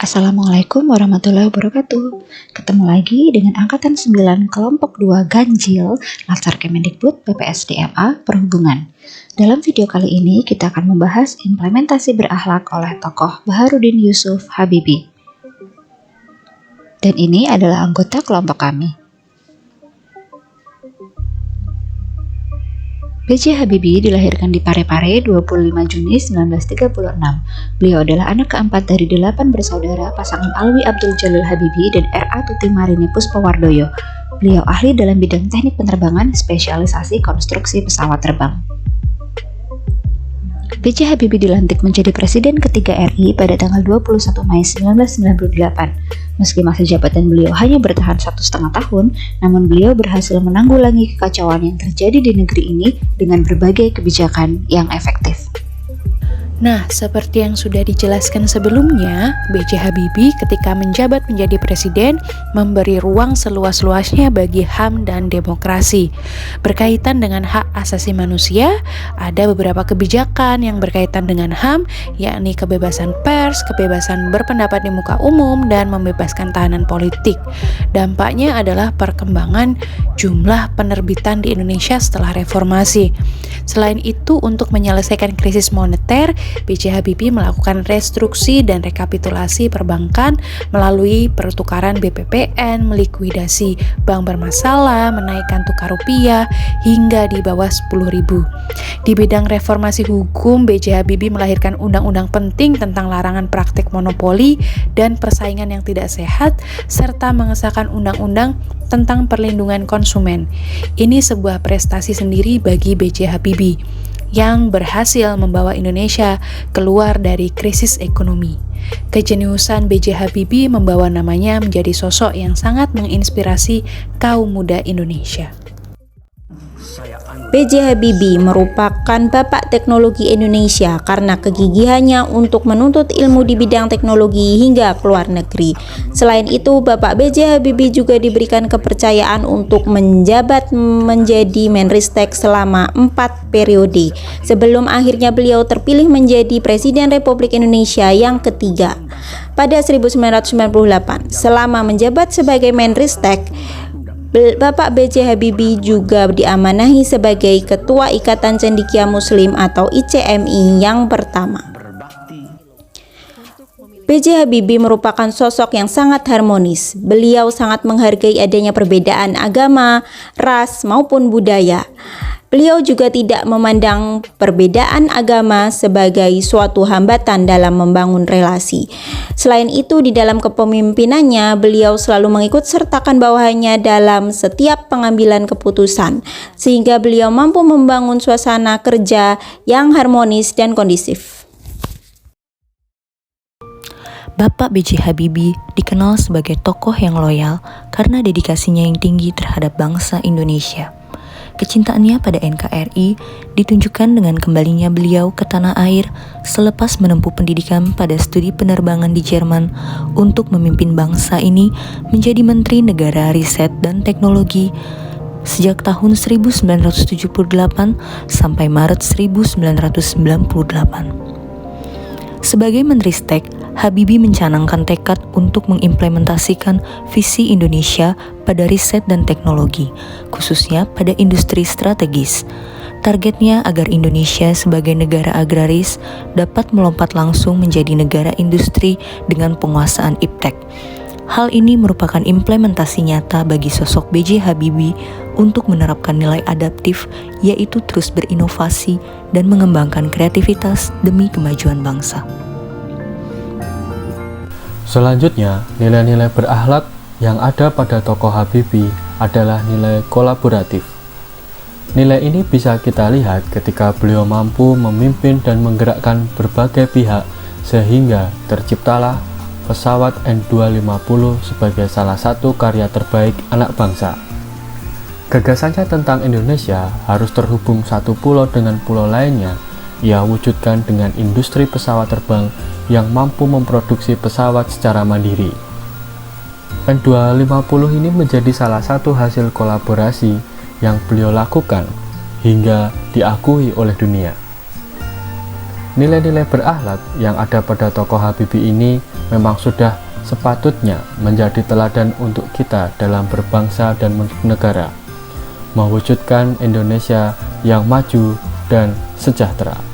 Assalamualaikum warahmatullahi wabarakatuh. Ketemu lagi dengan Angkatan 9 Kelompok 2 Ganjil, Latsar Kemendikbud PPSDMA Perhubungan. Dalam video kali ini kita akan membahas implementasi berakhlak oleh tokoh Baharudin Yusuf Habibie. Dan ini adalah anggota kelompok kami. B.J. Habibie dilahirkan di Parepare 25 Juni 1936. Beliau adalah anak keempat dari 8 bersaudara pasangan Alwi Abdul Jalil Habibie dan R.A. Tuti Marini Puspawardoyo. Beliau ahli dalam bidang teknik penerbangan, spesialisasi konstruksi pesawat terbang. B.J. Habibie dilantik menjadi Presiden ketiga RI pada tanggal 21 Mei 1998. Meski masa jabatan beliau hanya bertahan 1,5 tahun, namun beliau berhasil menanggulangi kekacauan yang terjadi di negeri ini dengan berbagai kebijakan yang efektif. Nah, seperti yang sudah dijelaskan sebelumnya, B.J. Habibie ketika menjabat menjadi presiden memberi ruang seluas-luasnya bagi HAM dan demokrasi. Berkaitan dengan hak asasi manusia, ada beberapa kebijakan yang berkaitan dengan HAM, yakni kebebasan pers, kebebasan berpendapat di muka umum, dan membebaskan tahanan politik. Dampaknya adalah perkembangan jumlah penerbitan di Indonesia setelah reformasi. Selain itu, untuk menyelesaikan krisis moneter, B.J. Habibie melakukan restruksi dan rekapitulasi perbankan melalui pertukaran BPPN, melikuidasi bank bermasalah, menaikkan tukar rupiah hingga di bawah 10.000. Di bidang reformasi hukum, B.J. Habibie melahirkan undang-undang penting tentang larangan praktik monopoli dan persaingan yang tidak sehat, serta mengesahkan undang-undang tentang perlindungan konsumen. Ini sebuah prestasi sendiri bagi B.J. Habibie yang berhasil membawa Indonesia keluar dari krisis ekonomi. Kejeniusan B.J. Habibie membawa namanya menjadi sosok yang sangat menginspirasi kaum muda Indonesia. B.J. Habibie merupakan bapak teknologi Indonesia karena kegigihannya untuk menuntut ilmu di bidang teknologi hingga ke luar negeri. Selain itu, Bapak B.J. Habibie juga diberikan kepercayaan untuk menjabat menjadi Menristek selama 4 periode, sebelum akhirnya beliau terpilih menjadi Presiden Republik Indonesia yang ketiga pada 1998. Selama menjabat sebagai Menristek, Bapak B.J. Habibie juga diamanahi sebagai Ketua Ikatan Cendekia Muslim atau ICMI yang pertama. B.J. Habibie merupakan sosok yang sangat harmonis. Beliau sangat menghargai adanya perbedaan agama, ras, maupun budaya. Beliau juga tidak memandang perbedaan agama sebagai suatu hambatan dalam membangun relasi. Selain itu, di dalam kepemimpinannya, beliau selalu mengikut sertakan bawahannya dalam setiap pengambilan keputusan, sehingga beliau mampu membangun suasana kerja yang harmonis dan kondusif. Bapak B.J. Habibie dikenal sebagai tokoh yang loyal karena dedikasinya yang tinggi terhadap bangsa Indonesia. Kecintaannya pada NKRI ditunjukkan dengan kembalinya beliau ke tanah air selepas menempuh pendidikan pada studi penerbangan di Jerman untuk memimpin bangsa ini menjadi Menteri Negara Riset dan Teknologi sejak tahun 1978 sampai Maret 1998. Sebagai Menristek, Habibie mencanangkan tekad untuk mengimplementasikan visi Indonesia pada riset dan teknologi, khususnya pada industri strategis. Targetnya agar Indonesia sebagai negara agraris dapat melompat langsung menjadi negara industri dengan penguasaan iptek. Hal ini merupakan implementasi nyata bagi sosok B.J. Habibie untuk menerapkan nilai adaptif, yaitu terus berinovasi dan mengembangkan kreativitas demi kemajuan bangsa. Selanjutnya, nilai-nilai berakhlak yang ada pada tokoh Habibie adalah nilai kolaboratif. Nilai ini bisa kita lihat ketika beliau mampu memimpin dan menggerakkan berbagai pihak sehingga terciptalah pesawat N250 sebagai salah satu karya terbaik anak bangsa. Gagasannya tentang Indonesia harus terhubung satu pulau dengan pulau lainnya. Ia wujudkan dengan industri pesawat terbang yang mampu memproduksi pesawat secara mandiri. N250 ini menjadi salah satu hasil kolaborasi yang beliau lakukan hingga diakui oleh dunia. Nilai-nilai berakhlak yang ada pada tokoh Habibie ini memang sudah sepatutnya menjadi teladan untuk kita dalam berbangsa dan bernegara, mewujudkan Indonesia yang maju dan sejahtera.